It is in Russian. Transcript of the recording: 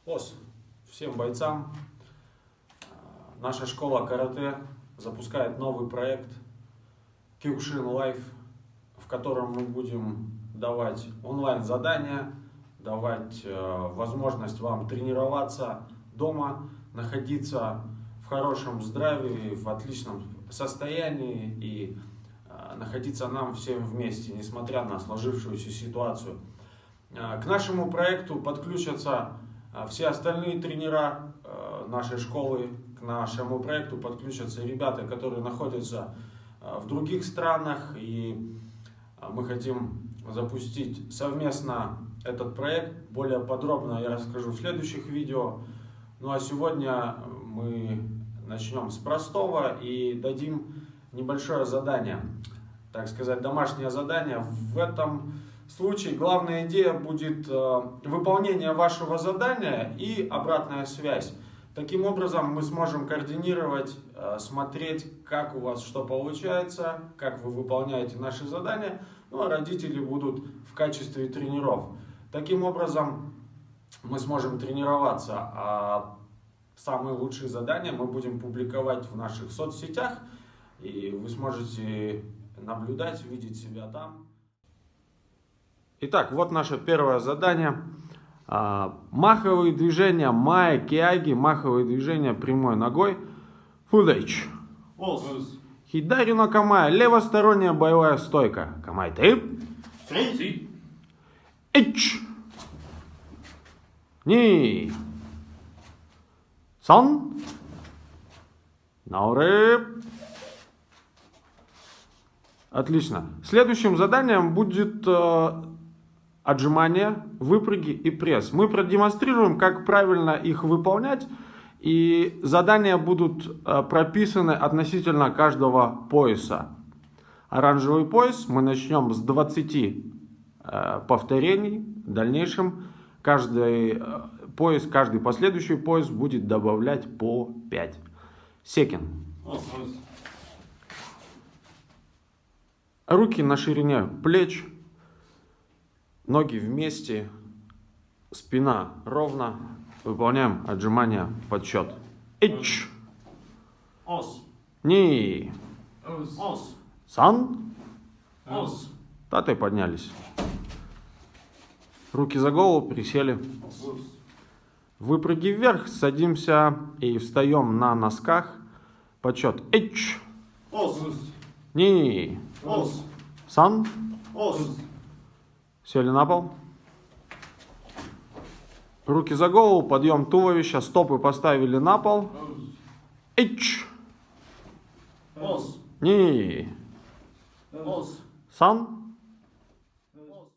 ОС всем бойцам. Наша школа карате запускает новый проект Kyokushin Life, в котором мы будем давать онлайн-задания, давать возможность вам тренироваться дома, находиться в хорошем здравии, в отличном состоянии и находиться нам всем вместе, несмотря на сложившуюся ситуацию. К нашему проекту подключатся все остальные тренера нашей школы, к нашему проекту подключатся ребята, которые находятся в других странах, и мы хотим запустить совместно этот проект. Более подробно я расскажу в следующих видео. Ну а сегодня мы начнем с простого и дадим небольшое задание, так сказать, домашнее задание. В этом случае главная идея будет выполнение вашего задания и обратная связь. Таким образом мы сможем координировать, смотреть, как у вас что получается, как вы выполняете наши задания. Ну а родители будут в качестве тренеров. Таким образом мы сможем тренироваться, а самые лучшие задания мы будем публиковать в наших соцсетях, и вы сможете наблюдать, видеть себя там. Итак, вот наше первое задание. Маховые движения Майя Кияги, маховые движения прямой ногой. Фудейч. Хидари но камай, левосторонняя боевая стойка. Камай ты. Эч. Ни. Сон. Науры. Отлично. Следующим заданием будет отжимания, выпрыги и пресс. Мы продемонстрируем, как правильно их выполнять, и задания будут прописаны относительно каждого пояса. Оранжевый пояс мы начнем с 20 повторений. В дальнейшем каждый пояс, каждый последующий пояс будет добавлять по 5. Секин. Руки на ширине плеч. Ноги вместе, спина ровно. Выполняем отжимания подсчет. Ич. Ни. Сан. Таты поднялись. Руки за голову, присели. Выпрыги вверх, садимся и встаем на носках. Подсчет. Ич. Ни. Сан. Сели на пол. Руки за голову, подъем туловища, стопы поставили на пол. Ич. Ни. Сан.